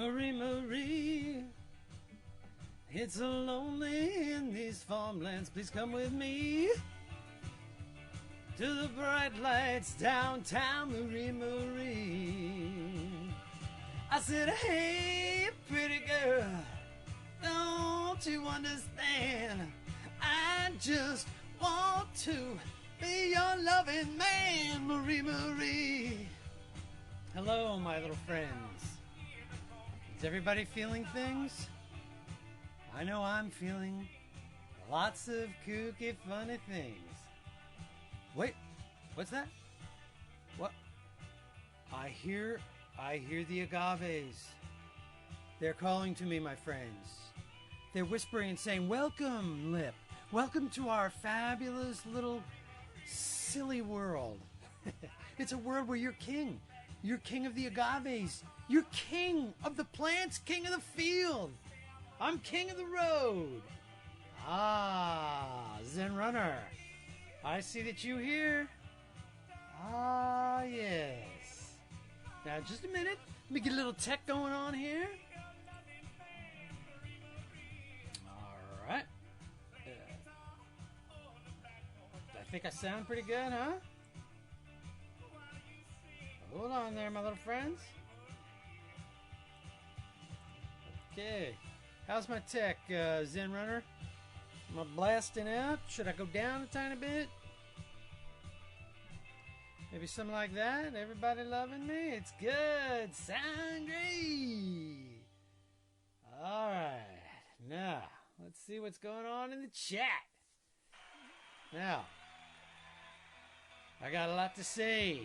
Marie, Marie, it's so lonely in these farmlands. Please come with me to the bright lights downtown, Marie, Marie. I said, hey, pretty girl, don't you understand? I just want to be your loving man, Marie, Marie. Hello, my little friends. Is everybody feeling things? I know I'm feeling lots of kooky, funny things. Wait, what's that? What? I hear the agaves. They're calling to me, my friends. They're whispering and saying, welcome, Lip. Welcome to our fabulous little silly world. It's a world where you're king. You're king of the agaves. You're king of the plants, king of the field. I'm king of the road. Ah, Zen Runner. I see that you here. Ah, yes. Now, just a minute. Let me get a little tech going on here. All right. I think I sound pretty good, huh? Hold on there, my little friends. Okay. How's my tech, Zen Runner? Am I blasting out? Should I go down a tiny bit? Maybe something like that? Everybody loving me? It's good. Sound great. Alright. Now, let's see what's going on in the chat. Now, I got a lot to say.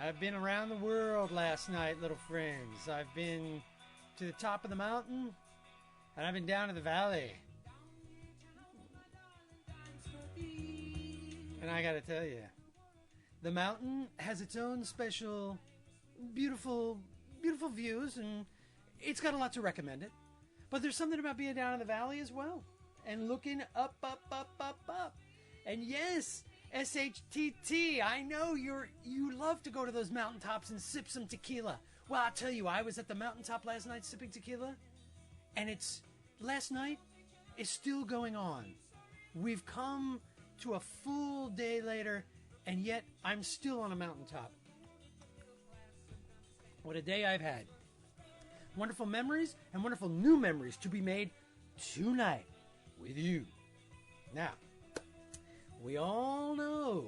I've been around the world last night, little friends. I've been to the top of the mountain, and I've been down to the valley. And I gotta tell you, the mountain has its own special, beautiful views, and it's got a lot to recommend it. But there's something about being down in the valley as well, and looking up. And yes, SHTT, I know you love to go to those mountaintops and sip some tequila. Well, I'll tell you, I was at the mountaintop last night sipping tequila, and last night is still going on. We've come to a full day later, and yet I'm still on a mountaintop. What a day I've had. Wonderful memories and wonderful new memories to be made tonight with you. Now, we all know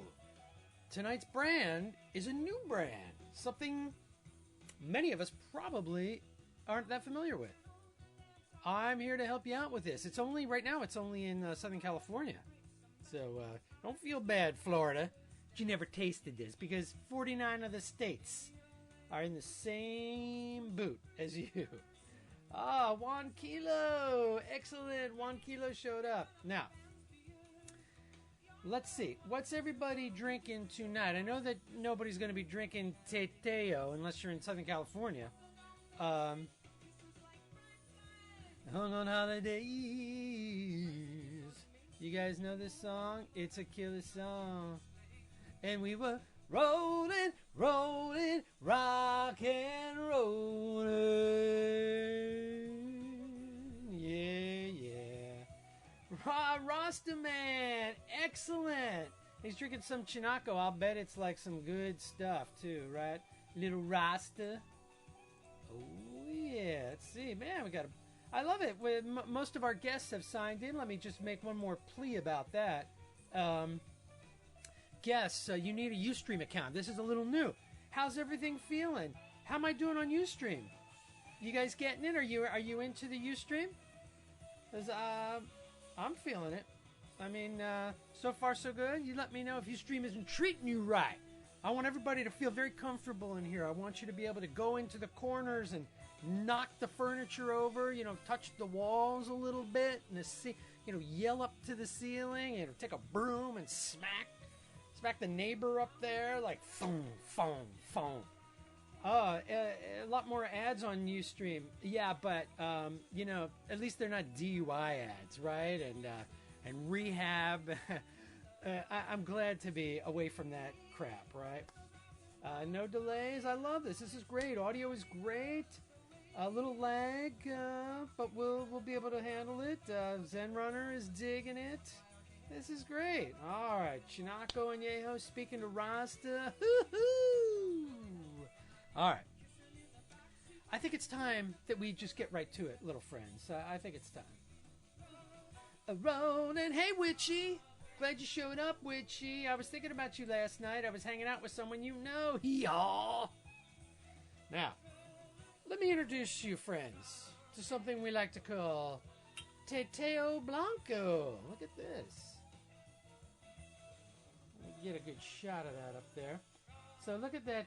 tonight's brand is a new brand, something many of us probably aren't that familiar with. I'm here to help you out with this. Right now it's only in Southern California. So don't feel bad, Florida, that you never tasted this, because 49 of the states are in the same boot as you. Ah, 1 kilo. Excellent. 1 kilo showed up. Now, let's see. What's everybody drinking tonight? I know that nobody's going to be drinking Teteo unless you're in Southern California. Hung on holidays. You guys know this song? It's a killer song. And we were rolling, rock and rolling. Yeah. Rasta Man, excellent. He's drinking some Chinaco. I'll bet it's like some good stuff too, right? Little Rasta. Oh yeah. Let's see, man. I love it. Most of our guests have signed in. Let me just make one more plea about that. Guests, you need a Ustream account. This is a little new. How's everything feeling? How am I doing on Ustream? You guys getting it? Are you into the Ustream? 'Cause I'm feeling it. I mean, so far so good. You let me know if Ustream isn't treating you right. I want everybody to feel very comfortable in here. I want you to be able to go into the corners and knock the furniture over, touch the walls a little bit, and yell up to the ceiling, take a broom and smack the neighbor up there, like foam. A lot more ads on Ustream. Yeah, but, at least they're not DUI ads, right? And rehab. I'm glad to be away from that crap, right? No delays. I love this. This is great. Audio is great. A little lag, but we'll be able to handle it. Zen Runner is digging it. This is great. All right, Chinako and Yeho speaking to Rasta. Hoo-hoo! All right. I think it's time that we just get right to it, little friends. I think it's time. Rolling, hey Witchy. Glad you showed up, Witchy. I was thinking about you last night. I was hanging out with someone you know. Hee-haw. Now, let me introduce you, friends, to something we like to call Teteo Blanco. Look at this. Let me get a good shot of that up there. So look at that.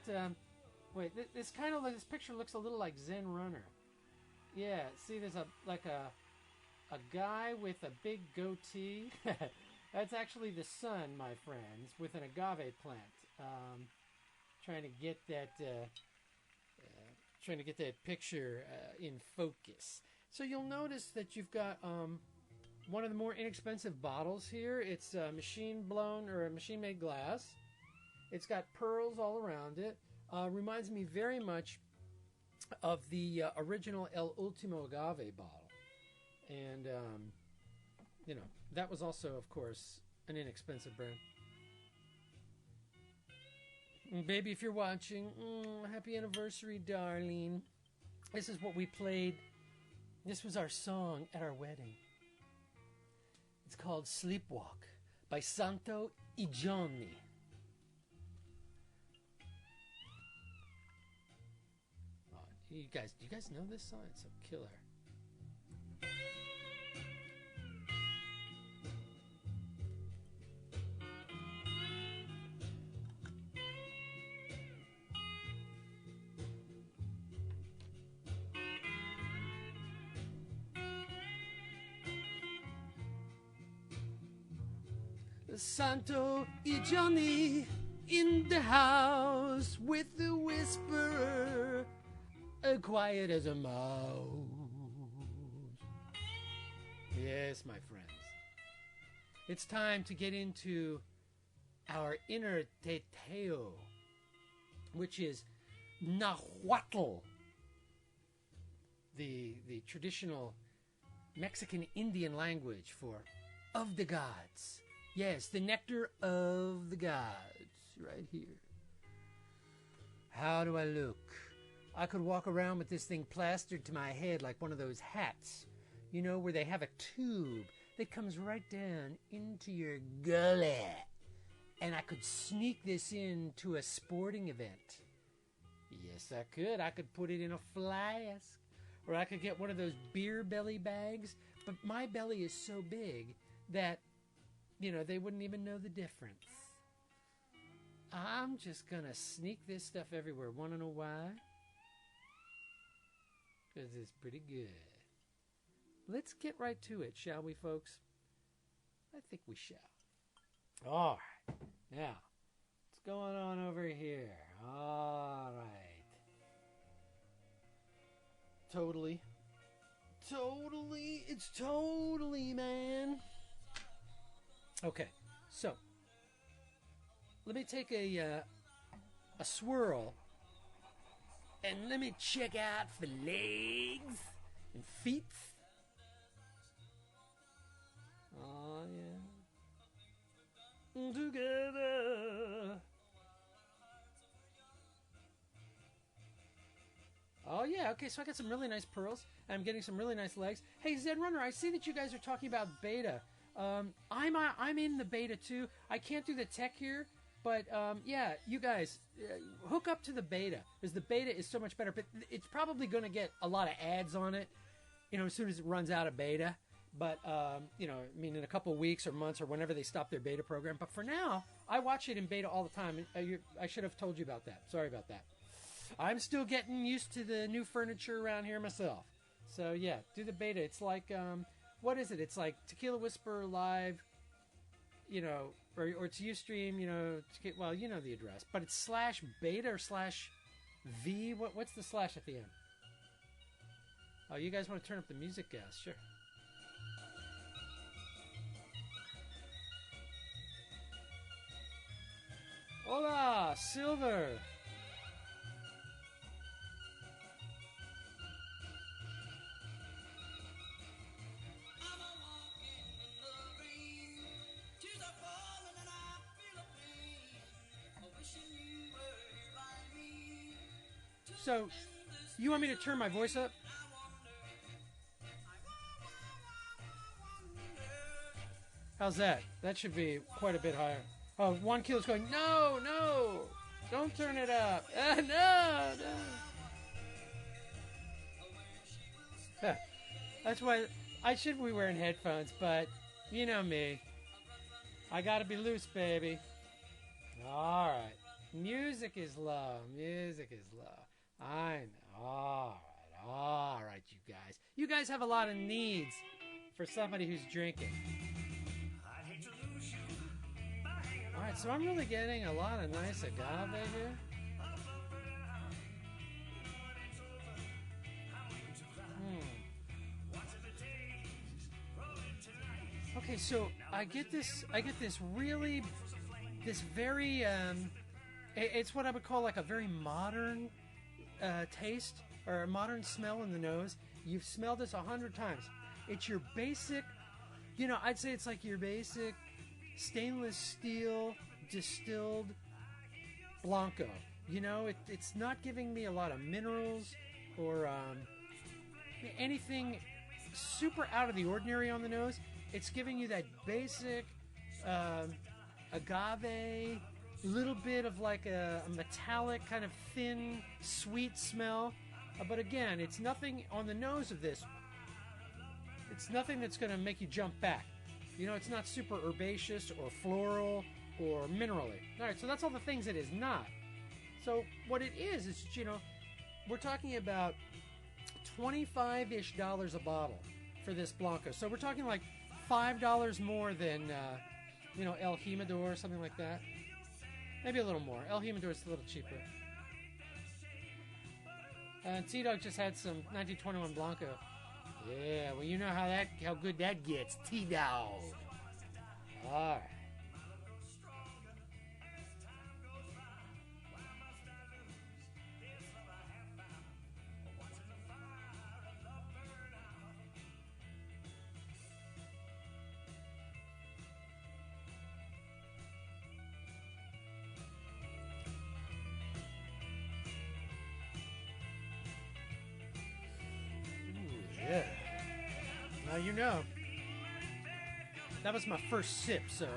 Wait, this picture looks a little like Zen Runner. Yeah, see, there's a guy with a big goatee. That's actually the sun, my friends, with an agave plant. Trying to get that picture in focus. So you'll notice that you've got one of the more inexpensive bottles here. It's machine blown or a machine made glass. It's got pearls all around it. Reminds me very much of the original El Ultimo Agave bottle. And, that was also, of course, an inexpensive brand. Baby, if you're watching, happy anniversary, darling. This is what we played. This was our song at our wedding. It's called Sleepwalk by Santo y Johnny. Oh, do you guys know this song? It's a killer. Santo y Johnny in the house with the whisperer, quiet as a mouse. Yes, my friends. It's time to get into our inner Teteo, which is Nahuatl, the traditional Mexican Indian language for of the gods. Yes, the nectar of the gods, right here. How do I look? I could walk around with this thing plastered to my head like one of those hats, where they have a tube that comes right down into your gullet. And I could sneak this into a sporting event. Yes, I could. I could put it in a flask. Or I could get one of those beer belly bags. But my belly is so big that they wouldn't even know the difference. I'm just going to sneak this stuff everywhere. Want to know why? Because it's pretty good. Let's get right to it, shall we, folks? I think we shall. All right. Now, what's going on over here? All right. Totally. It's totally, man. Okay, so let me take a swirl and let me check out for legs and feet. Oh yeah, together. Oh yeah, okay. So I got some really nice pearls. I'm getting some really nice legs. Hey, Zen Runner, I see that you guys are talking about beta. I'm in the beta too. I can't do the tech here, but yeah, you guys hook up to the beta because the beta is so much better. But it's probably going to get a lot of ads on it, as soon as it runs out of beta. But in a couple of weeks or months or whenever they stop their beta program. But for now, I watch it in beta all the time. I should have told you about that. Sorry about that. I'm still getting used to the new furniture around here myself. So yeah, do the beta. It's like what is it? It's like Tequila Whisperer Live, or it's Ustream, well, you know the address. But it's /beta or /v. What's the slash at the end? Oh, you guys want to turn up the music, guys? Sure. Hola, Silver. So, you want me to turn my voice up? How's that? That should be quite a bit higher. Oh, 1 kilo's going, no, no, don't turn it up. No, no. Huh. That's why I should be wearing headphones, but you know me. I gotta be loose, baby. All right. Music is low. Music is low. I know. All right, you guys. You guys have a lot of needs for somebody who's drinking. All right, so I'm really getting a lot of nice agave here. Okay, so I get this very, it's what I would call like a very modern taste or a modern smell in the nose. You've smelled this 100 times. It's your basic, I'd say it's like your basic stainless steel distilled blanco. It's not giving me a lot of minerals or anything super out of the ordinary on the nose. It's giving you that basic agave, little bit of like a metallic kind of thin, sweet smell. But again, it's nothing on the nose of this. It's nothing that's going to make you jump back. It's not super herbaceous or floral or minerally. All right, so that's all the things it is not. So what it is, we're talking about $25-ish a bottle for this Blanco. So we're talking like $5 more than, El Jimador or something like that. Maybe a little more. El Jimador is a little cheaper. T-Dog just had some 1921 Blanco. Yeah, well, you know how good that gets. T-Dog. All right. Yeah. Now that was my first sip, so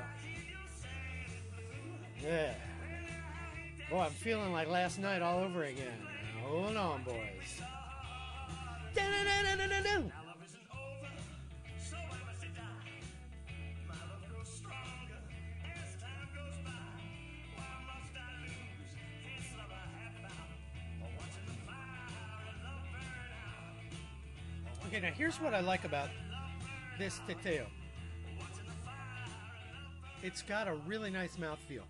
yeah. Boy, I'm feeling like last night all over again. Now, hold on, boys. Da-da-da-da-da-da-da. Okay, now here's what I like about this Teteo. It's got a really nice mouthfeel.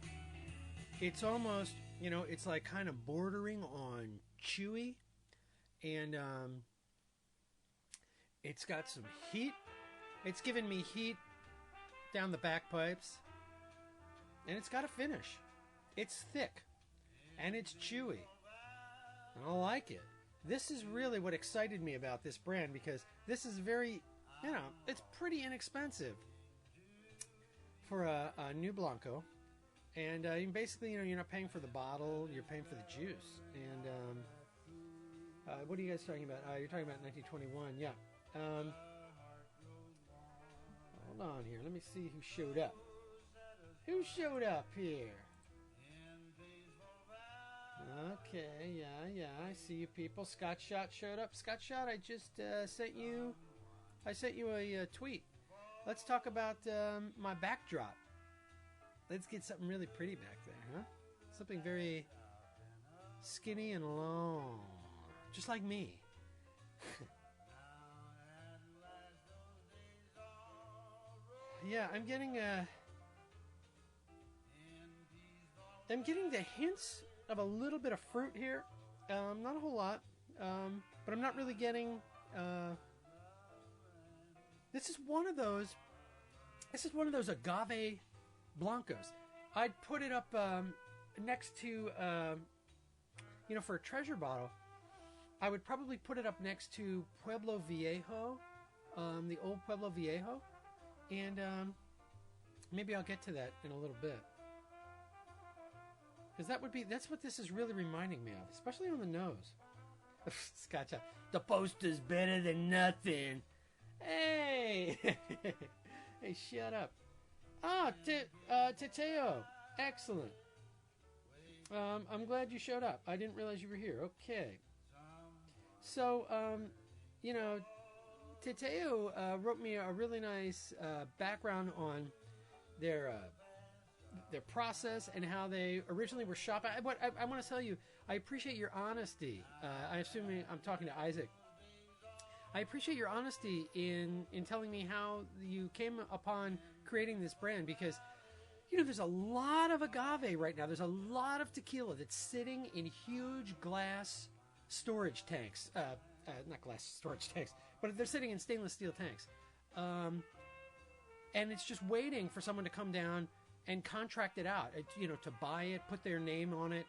It's almost, it's like kind of bordering on chewy. And it's got some heat. It's giving me heat down the back pipes. And it's got a finish. It's thick. And it's chewy. And I like it. This is really what excited me about this brand, because this is very, it's pretty inexpensive for a new Blanco. And basically, you're not paying for the bottle, you're paying for the juice. And what are you guys talking about? You're talking about 1921, yeah. Hold on here, let me see who showed up. Who showed up here? Okay, yeah, I see you people. Scott Shot showed up. Scott Shot, I just sent you a tweet. Let's talk about my backdrop. Let's get something really pretty back there, huh? Something very skinny and long, just like me. Yeah, I'm getting the hints of a little bit of fruit here. Not a whole lot, but I'm not really getting. This is one of those agave blancos. I'd put it up next to, for a treasure bottle. I would probably put it up next to Pueblo Viejo, the old Pueblo Viejo, and maybe I'll get to that in a little bit. Because that's what this is really reminding me of, especially on the nose. Scotch. The poster's better than nothing. Hey! Hey, shut up. Ah, Teteo. Excellent. I'm glad you showed up. I didn't realize you were here. Okay. So, you know, Teteo wrote me a really nice background on their process and how they originally were shopping. I want to tell you, I appreciate your honesty. I assume I'm talking to Isaac. I appreciate your honesty in telling me how you came upon creating this brand, because, you know, there's a lot of agave right now. There's a lot of tequila that's sitting in huge glass storage tanks. Not glass storage tanks, but they're sitting in stainless steel tanks. And it's just waiting for someone to come down and contract it out, you know, to buy it, put their name on it.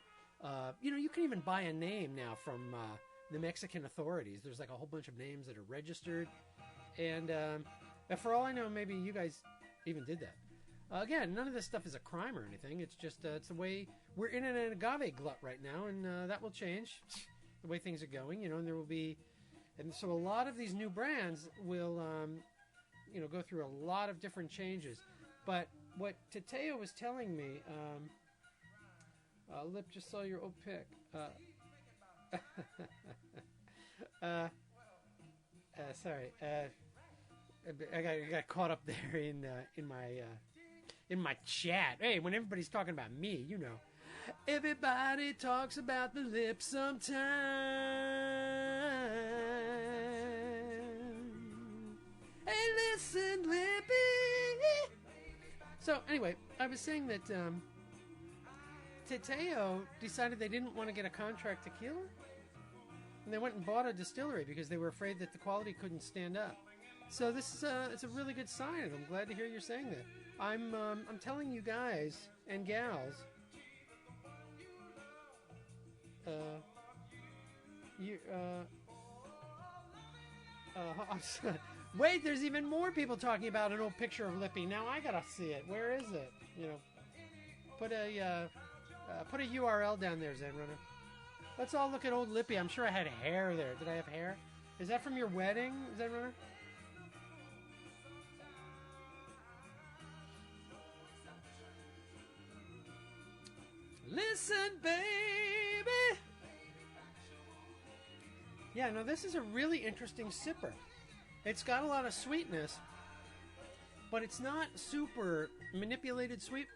You know, you can even buy a name now from the Mexican authorities. There's like a whole bunch of names that are registered. And for all I know, maybe you guys even did that. Again, none of this stuff is a crime or anything. It's just it's the way we're in an agave glut right now, and that will change the way things are going. You know, and there will be, and so a lot of these new brands will, you know, go through a lot of different changes. But what Teteo was telling me, Lip just saw your old pic. Sorry, I got caught up there in my chat. Hey, when everybody's talking about me, you know, everybody talks about the lip sometime. Hey, listen, Lippy. So anyway, I was saying that Teteo decided they didn't want to get a contract tequila, and they went and bought a distillery because they were afraid that the quality couldn't stand up. So this is it's a really good sign, and I'm glad to hear you're saying that. I'm telling you guys and gals, wait, there's even more people talking about an old picture of Lippy. Now I gotta see it. Where is it? You know, put a URL down there, Zen Runner. Let's all look at old Lippy. I'm sure I had hair there. Did I have hair? Is that from your wedding, Zen Runner? Listen, baby. Yeah, no, this is a really interesting sipper. It's got a lot of sweetness, but it's not super manipulated sweet.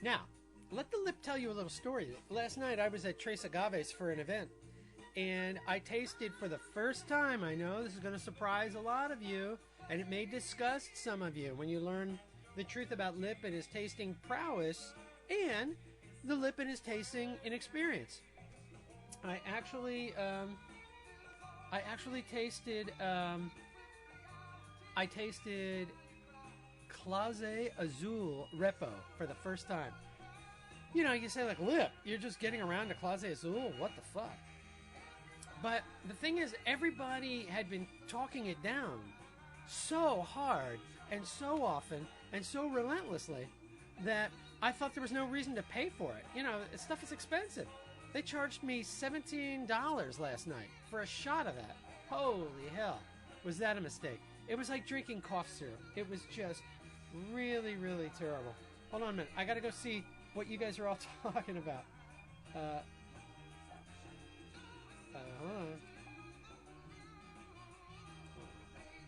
Now, let the lip tell you a little story. Last night I was at Tres Agaves for an event, and I tasted for the first time, I know this is going to surprise a lot of you, and it may disgust some of you when you learn the truth about lip and his tasting prowess, and the lip and his tasting inexperience. I actually tasted Clase Azul Repo for the first time. You know, you say like, Lip, you're just getting around to Clase Azul? What the fuck? But the thing is, everybody had been talking it down so hard and so often and so relentlessly that I thought there was no reason to pay for it. You know, stuff is expensive. They charged me $17 last night for a shot of that. Holy hell. Was that a mistake? It was like drinking cough syrup. It was just really, really terrible. Hold on a minute. I gotta go see what you guys are all talking about. Hold on.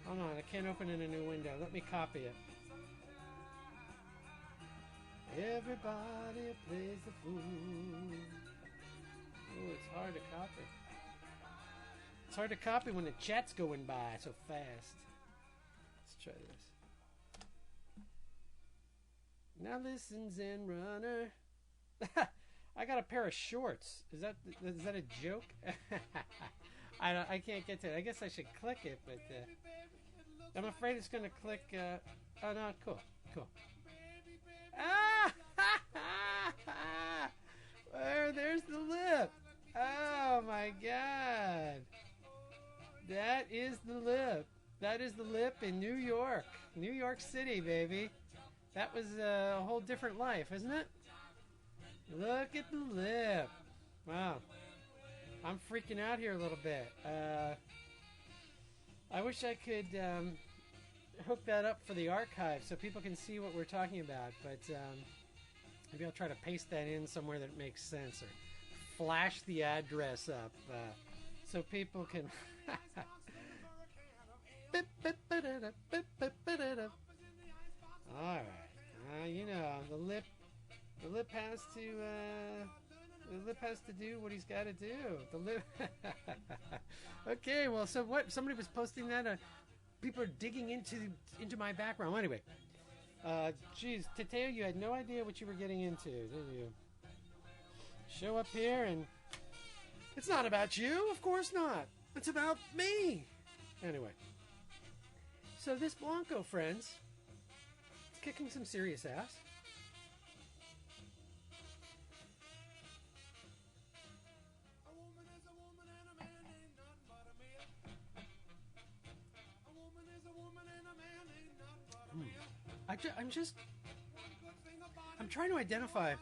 Hold on. I can't open in a new window. Let me copy it. Everybody plays the fool. Oh, it's hard to copy. It's hard to copy when the chat's going by so fast. Let's try this. Now listen, Zen Runner. I got a pair of shorts. Is that a joke? I can't get to it. I guess I should click it, but I'm afraid it's going to click. Oh no, cool. There's the lip. Oh my god. That is the lip. That is the lip in New York. New York City, baby. That was a whole different life, isn't it? Look at the lip. Wow. I'm freaking out here a little bit. I wish I could hook that up for the archive so people can see what we're talking about, but maybe I'll try to paste that in somewhere that makes sense, or flash the address up so people can... All right, you know, the lip has to do what he's got to do. The lip. Okay, well, so what? Somebody was posting that. People are digging into my background. Anyway, geez, Teteo, you had no idea what you were getting into, did you? Show up here and it's not about you, of course not. It's about me. Anyway, so this Blanco, friends, it's kicking some serious ass. I'm trying to identify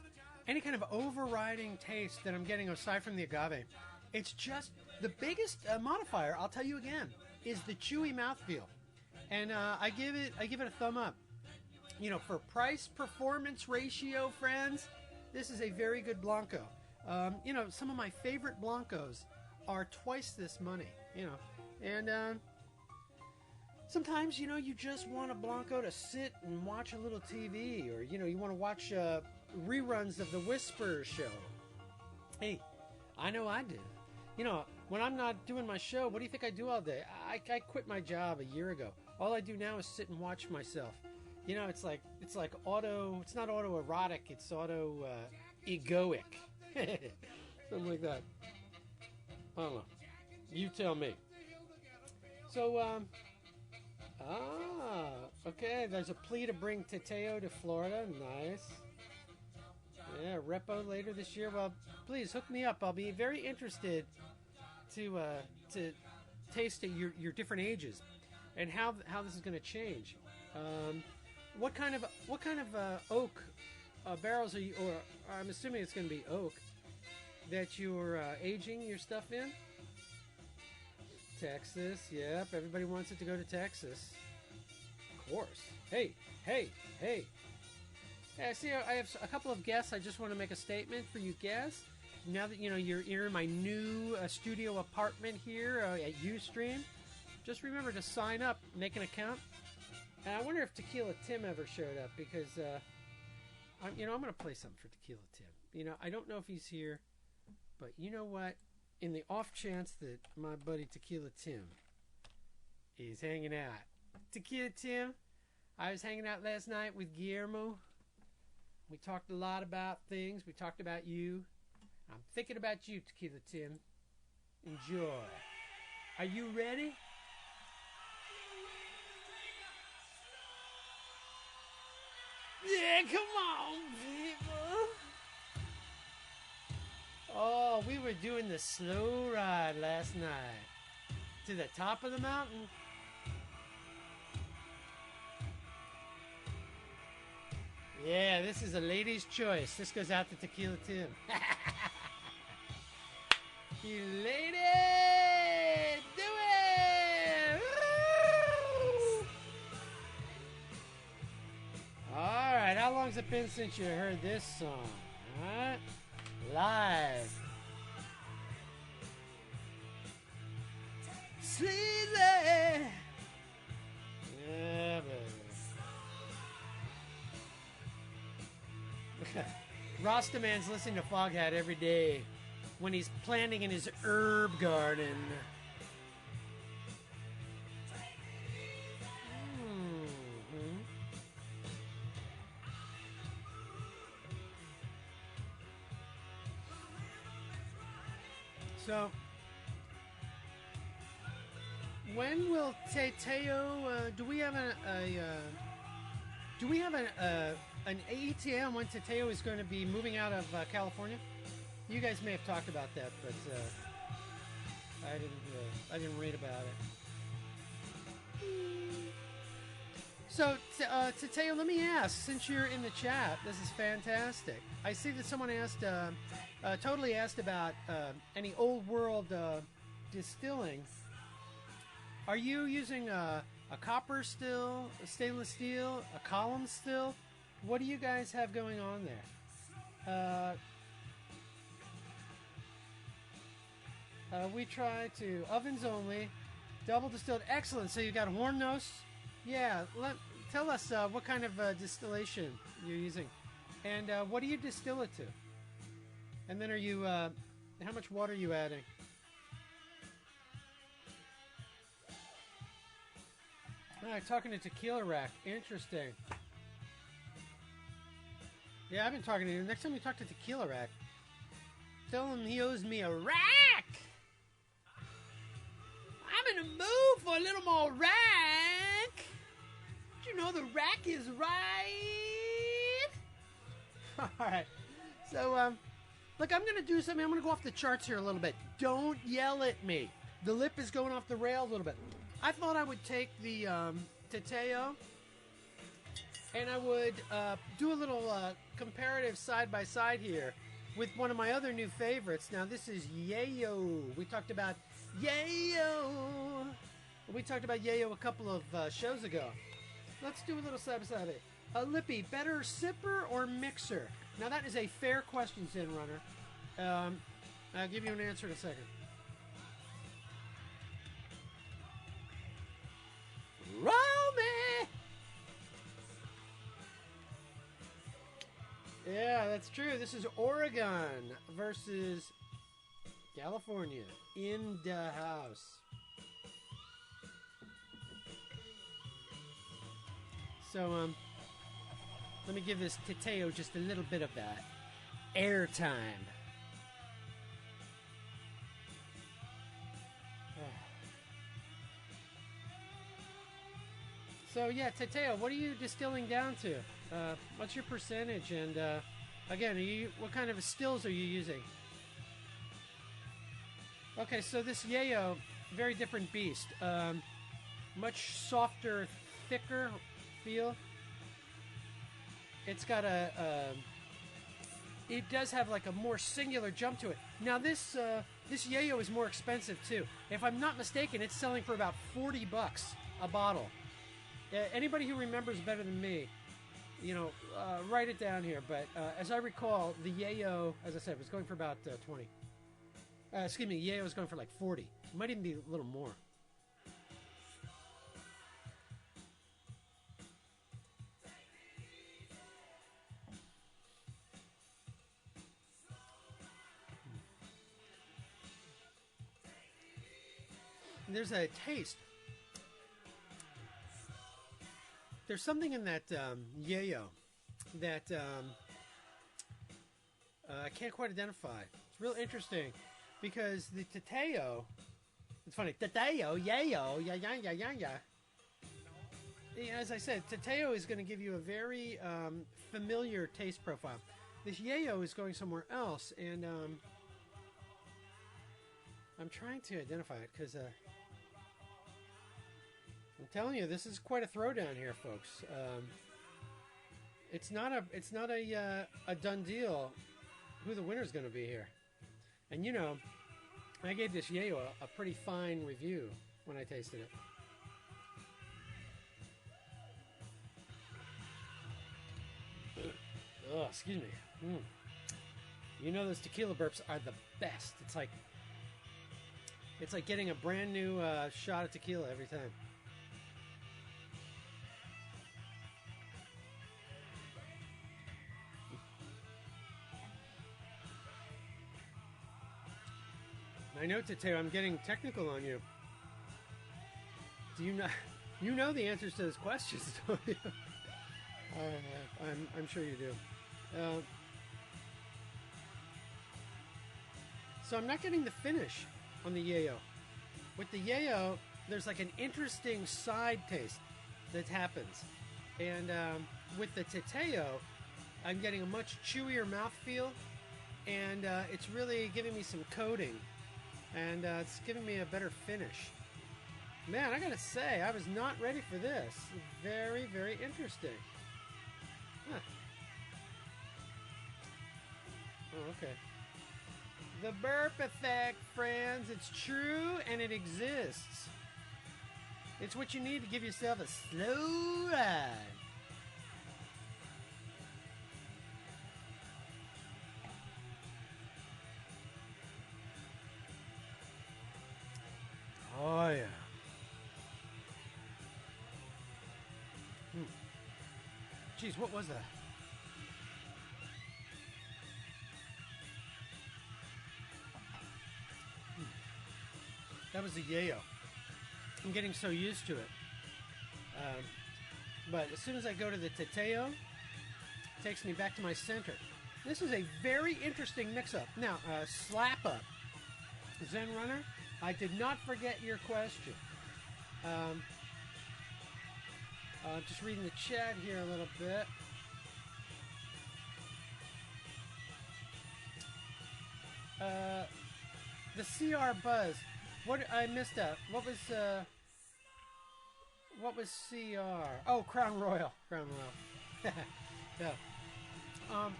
any kind of overriding taste that I'm getting aside from the agave. It's just the biggest modifier, I'll tell you again, is the chewy mouthfeel. And I give it a thumb up. You know, for price performance ratio, friends, this is a very good Blanco. You know, some of my favorite Blancos are twice this money, you know. And sometimes, you know, you just want a Blanco to sit and watch a little TV, or, you know, you want to watch reruns of the Whisperer show. Hey, I know I do. You know, when I'm not doing my show, what do you think I do all day? I quit my job a year ago. All I do now is sit and watch myself. You know, it's not autoerotic, it's egoic. Something like that. I don't know. You tell me. So, okay, there's a plea to bring Teteo to Florida. Nice. Yeah, repo later this year. Well, please hook me up. I'll be very interested to taste at your different ages and how this is going to change. What kind of oak barrels are you? Or I'm assuming it's going to be oak that you're aging your stuff in. Texas, yep. Everybody wants it to go to Texas. Of course. Hey. Yeah, see, I have a couple of guests. I just want to make a statement for you guests. Now that, you know, you're in my new studio apartment here at Ustream, just remember to sign up, make an account. And I wonder if Tequila Tim ever showed up, because I'm going to play something for Tequila Tim. You know, I don't know if he's here, but you know what? In the off chance that my buddy Tequila Tim is hanging out. Tequila Tim, I was hanging out last night with Guillermo. We talked a lot about things. We talked about you. I'm thinking about you, Tequila Tim. Enjoy. Are you ready? Yeah, come on, people. Oh, we were doing the slow ride last night to the top of the mountain. Yeah, this is a lady's choice. This goes out to Tequila Tim. You lady! Do it! Woo! Alright, how long's it been since you heard this song? Alright? Live. Sleazy! Yeah, baby. Rastaman's listening to Foghat every day when he's planting in his herb garden. Mm-hmm. So, when will Teteo? Do we have an ATM when Teteo is going to be moving out of California? You guys may have talked about that, but I didn't read about it. So, Teteo, let me ask, since you're in the chat, this is fantastic. I see that someone asked, totally asked about any old world distilling. Are you using a copper still, a stainless steel, a column still? What do you guys have going on there? We try to ovens only, double distilled. Excellent. So you got a horn nose. Yeah. Tell us what kind of distillation you're using, and what do you distill it to? And then are you? How much water are you adding? All right, talking to Tequila Rack. Interesting. Yeah, I've been talking to him. Next time you talk to Tequila Rack, tell him he owes me a rack. I'm in a mood for a little more rack. Did you know the rack is right? All right. So, look, I'm going to do something. I'm going to go off the charts here a little bit. Don't yell at me. The lip is going off the rail a little bit. I thought I would take the Teteo and I would do a little comparative side-by-side here with one of my other new favorites. Now, this is Yayo. We talked about Yayo. We talked about Yayo a couple of shows ago. Let's do a little side-by-side of it. Lippy, better sipper or mixer? Now, that is a fair question, Zen Runner. I'll give you an answer in a second. Roll me! Yeah, that's true. This is Oregon versus California in the house. So, let me give this Teteo just a little bit of that airtime. So yeah, Teteo, what are you distilling down to? What's your percentage? And again, what kind of stills are you using? Okay, so this Yayo, very different beast. Much softer, thicker feel. It's got it does have like a more singular jump to it. Now this Yayo is more expensive too. If I'm not mistaken, it's selling for about $40 a bottle. Anybody who remembers better than me, write it down here. But as I recall, the Yayo, as I said, was going for about 20. Excuse me, Yayo was going for like 40. It might even be a little more. And there's a taste. There's something in that Yayo that I can't quite identify. It's real interesting because the Teteo, it's funny, Teteo, Yayo, yeah. As I said, Teteo is going to give you a very familiar taste profile. This Yayo is going somewhere else, and I'm trying to identify it because I'm telling you, this is quite a throwdown here, folks. It's not a done deal who the winner's going to be here. And I gave this Yayo a pretty fine review when I tasted it. Oh, excuse me. Those tequila burps are the best. It's like getting a brand new shot of tequila every time. I know, Teteo, I'm getting technical on you. Do you know? You know the answers to those questions, don't you? I'm sure you do. So I'm not getting the finish on the Yayo. With the Yayo, there's like an interesting side taste that happens. And with the Teteo, I'm getting a much chewier mouthfeel. And it's really giving me some coating. And it's giving me a better finish. Man, I gotta say, I was not ready for this. Very, very interesting. Huh. Oh, okay. The burp effect, friends. It's true and it exists. It's what you need to give yourself a slow ride. Oh, yeah. Jeez, what was that? That was the yayo. I'm getting so used to it. But as soon as I go to the Teteo, it takes me back to my center. This is a very interesting mix-up. Now, slap up. Zen Runner, I did not forget your question. Just reading the chat here a little bit. The CR Buzz. What I missed out. What was CR? Oh, Crown Royal. Crown Royal. Yeah.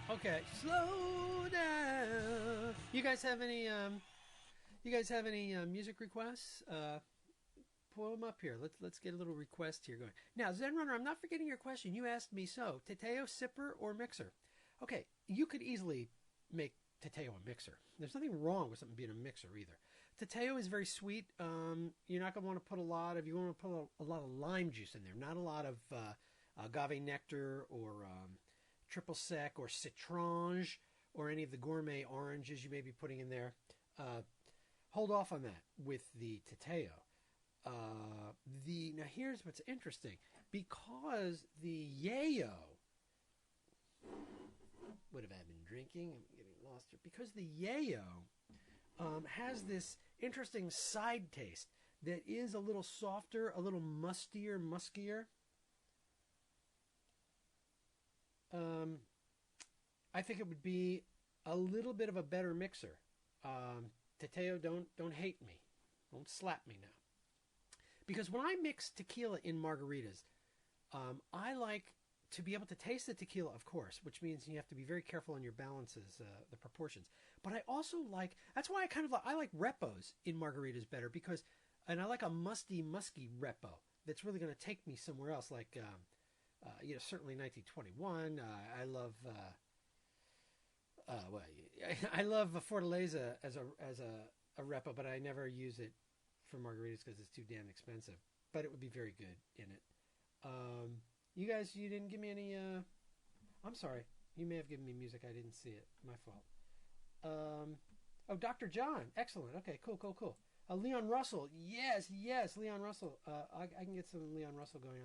Okay. Slow down. You guys have any music requests? Pull them up here. Let's get a little request here going. Now, Zen Runner, I'm not forgetting your question. You asked me so. Teteo, sipper, or mixer? Okay, you could easily make Teteo a mixer. There's nothing wrong with something being a mixer either. Teteo is very sweet. You're not going to want to put you want to put a lot of lime juice in there, not a lot of agave nectar or triple sec or citronge or any of the gourmet oranges you may be putting in there. Hold off on that with the Teteo. Now here's what's interesting. Because the yayo, what have I been drinking? I'm getting lost here. Because the yayo has this interesting side taste that is a little softer, a little muskier. I think it would be a little bit of a better mixer. Teteo, don't hate me. Don't slap me now. Because when I mix tequila in margaritas, I like to be able to taste the tequila, of course, which means you have to be very careful on your balances, the proportions. But I also like, that's why I like repos in margaritas better because, and I like a musky repo that's really going to take me somewhere else, like, certainly 1921. I love Fortaleza as a repo, but I never use it for margaritas because it's too damn expensive. But it would be very good in it. You guys, you didn't give me any. I'm sorry. You may have given me music. I didn't see it. My fault. Oh, Dr. John. Excellent. Okay, cool. Leon Russell. Yes, Leon Russell. I can get some Leon Russell going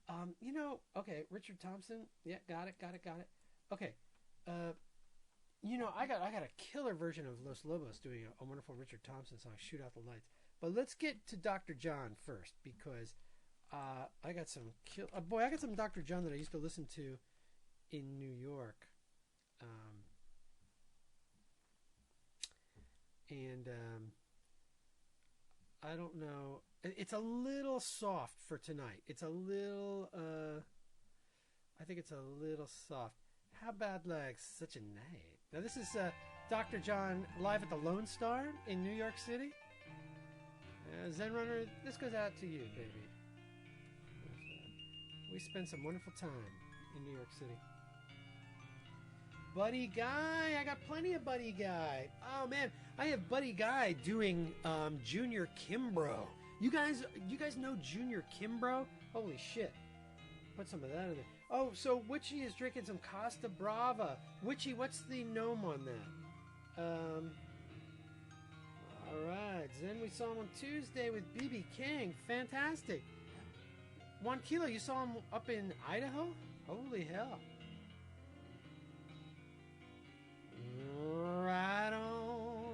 on. Okay, Richard Thompson. Yeah, got it. Okay. I got a killer version of Los Lobos doing a wonderful Richard Thompson song, Shoot Out the Lights. But let's get to Dr. John first because I got some I got some Dr. John that I used to listen to in New York. I don't know. It's a little soft for tonight. It's a little I think it's a little soft. How about like Such a Night? Now this is Dr. John live at the Lone Star in New York City. Zen Runner, this goes out to you, baby. We spent some wonderful time in New York City. Buddy Guy, I got plenty of Buddy Guy. Oh man, I have Buddy Guy doing Junior Kimbrough. You guys know Junior Kimbrough? Holy shit. Put some of that in there. Oh, so Witchy is drinking some Costa Brava. Witchy, what's the gnome on that? Alright, then we saw him on Tuesday with BB King. Fantastic. 1 Kilo, you saw him up in Idaho? Holy hell. Right on.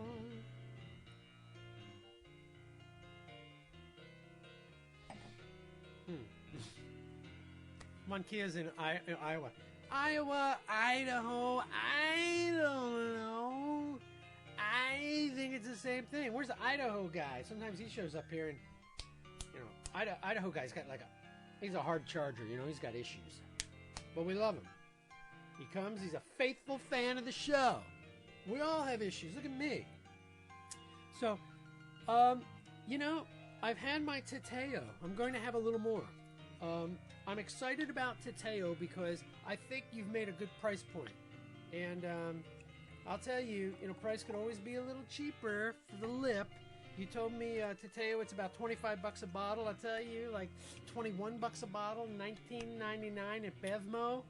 Monkeya's in Iowa. Idaho, I don't know. I think it's the same thing. Where's the Idaho guy? Sometimes he shows up here and, Idaho guy's got he's a hard charger, he's got issues. But we love him. He comes, he's a faithful fan of the show. We all have issues. Look at me. So, you know, I've had my Teteo. I'm going to have a little more. I'm excited about Teteo because I think you've made a good price point. And I'll tell you, you know, price could always be a little cheaper for the lip. You told me Teteo, it's about $25 a bottle. I'll tell you, like $21 a bottle, $19.99 at Bevmo.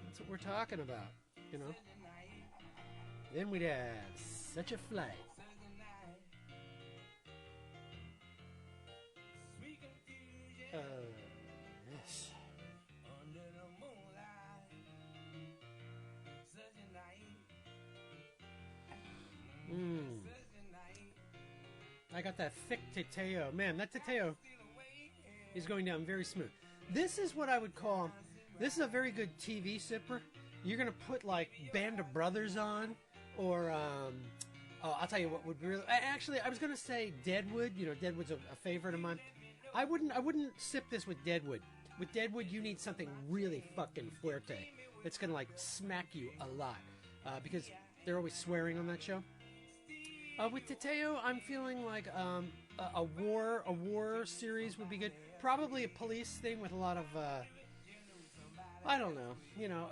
That's what we're talking about, you know. Then we'd have such a flight. Yes. I got that thick Teteo. Man, that Teteo is going down very smooth. This is what I would call, this is a very good TV sipper. You're going to put like Band of Brothers on, or I'll tell you what would really, actually I was going to say Deadwood. You know, Deadwood's a favorite of mine. I wouldn't sip this with Deadwood. With Deadwood, you need something really fucking fuerte. That's going to like smack you a lot, because they're always swearing on that show. With Teteo, I'm feeling like a war series would be good. Probably a police thing with a lot of, I don't know, you know,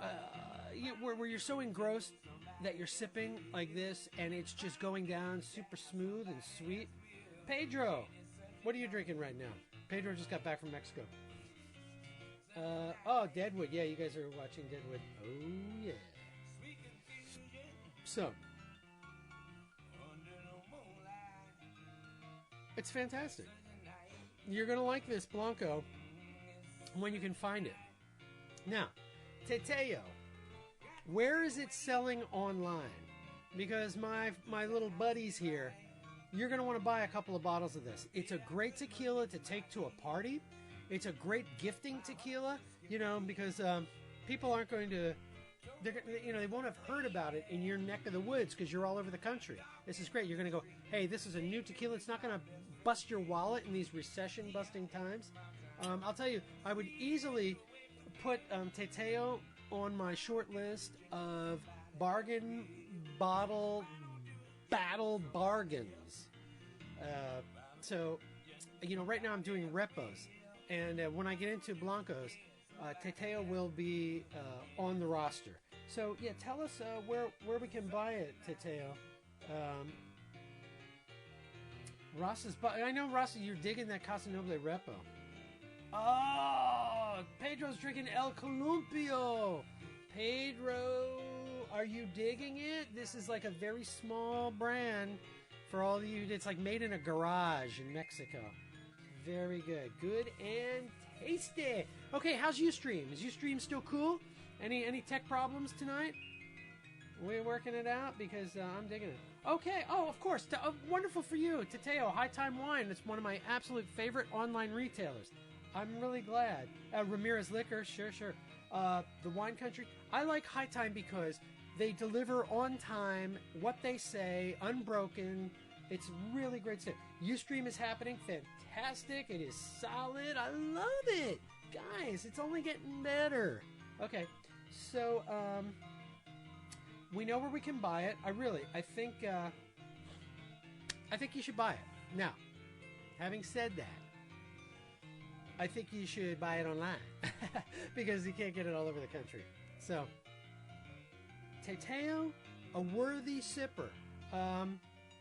where you're so engrossed that you're sipping like this and it's just going down super smooth and sweet. Pedro, what are you drinking right now? Pedro just got back from Mexico. Oh, Deadwood. Yeah, you guys are watching Deadwood. Oh, yeah. So, it's fantastic. You're going to like this Blanco when you can find it. Now, Teteo, where is it selling online? Because my little buddies here, you're going to want to buy a couple of bottles of this. It's a great tequila to take to a party. It's a great gifting tequila, you know, because people aren't going to, you know, they won't have heard about it in your neck of the woods because you're all over the country. This is great. You're going to go, hey, this is a new tequila. It's not going to bust your wallet in these recession-busting times. I'll tell you, I would easily put Teteo on my short list of bargain bottle battle bargains. So, you know, right now I'm doing repos. And when I get into Blancos, Teteo will be on the roster. So, yeah, tell us where we can buy it, Teteo. Ross is... I know, Ross, you're digging that Casa Noble repo. Oh, Pedro's drinking El Columpio. Pedro, are you digging it? This is like a very small brand for all of you. It's like made in a garage in Mexico. Very good. Good and tasty. Okay, how's Ustream? Is Ustream still cool? Any tech problems tonight? We're working it out because I'm digging it. Okay. Oh, of course. Wonderful for you. Teteo, High Time Wine. It's one of my absolute favorite online retailers. I'm really glad. Ramirez Liquor. Sure. The Wine Country. I like High Time because they deliver on time, what they say, unbroken. It's really great stuff. Ustream is happening. Fantastic. It is solid. I love it. Guys, it's only getting better. Okay. So, we know where we can buy it. I think you should buy it. Now, having said that, I think you should buy it online because you can't get it all over the country. So, Teteo, a worthy sipper.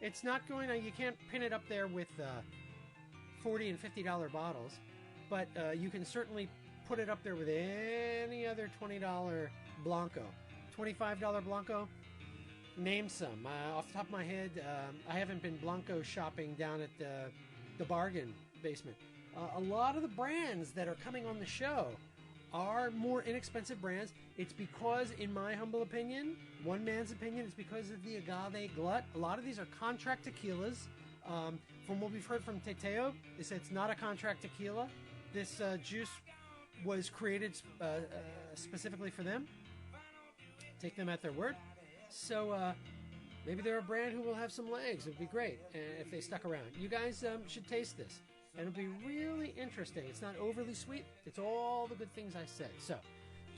It's not going to, you can't pin it up there with $40 and $50 bottles, but you can certainly put it up there with any other $20 Blanco. $25 Blanco, name some. Off the top of my head, I haven't been Blanco shopping down at the bargain basement. A lot of the brands that are coming on the show are more inexpensive brands. It's because, in my humble opinion, one man's opinion, it's because of the agave glut. A lot of these are contract tequilas. From what we've heard from Teteo, they said it's not a contract tequila. This juice was created specifically for them. Take them at their word. So maybe they're a brand who will have some legs. It would be great if they stuck around. You guys should taste this. And it'll be really interesting. It's not overly sweet. It's all the good things I said. So,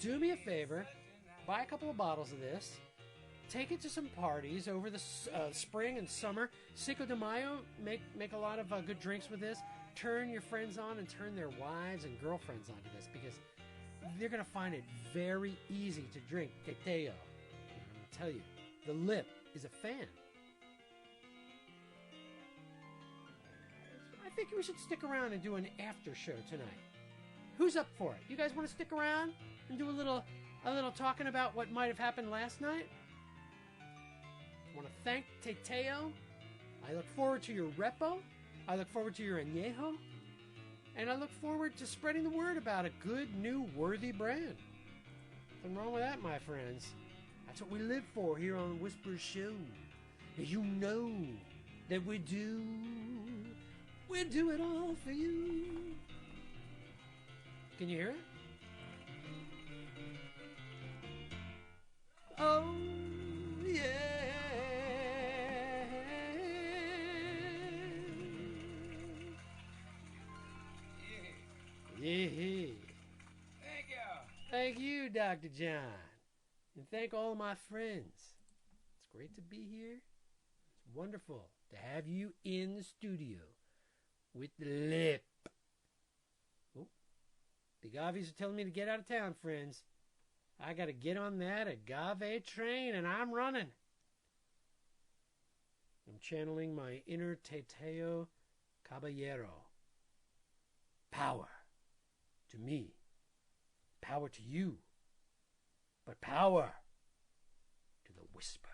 do me a favor. Buy a couple of bottles of this. take it to some parties over the spring and summer. Cinco de Mayo, make a lot of good drinks with this. Turn your friends on and turn their wives and girlfriends onto this, because they're going to find it very easy to drink Teteo. I'm going to tell you, the Lip is a fan. I think we should stick around and do an after show tonight. Who's up for it? You guys want to stick around and do a little talking about what might have happened last night? I want to thank Teteo. I look forward to your repo. I look forward to your añejo. And I look forward to spreading the word about a good, new, worthy brand. Nothing wrong with that, my friends. That's what we live for here on Whisper Show. You know that we do it all for you. Can you hear it? Oh, yeah. Yeah. Thank you. Thank you, Dr. John. And thank all my friends. It's great to be here. It's wonderful to have you in the studio with the Lip. Oh, the agaves are telling me to get out of town, friends. I got to get on that agave train, and I'm running. I'm channeling my inner Teteo Caballero. Power to me. Power to you. But power to the whisper.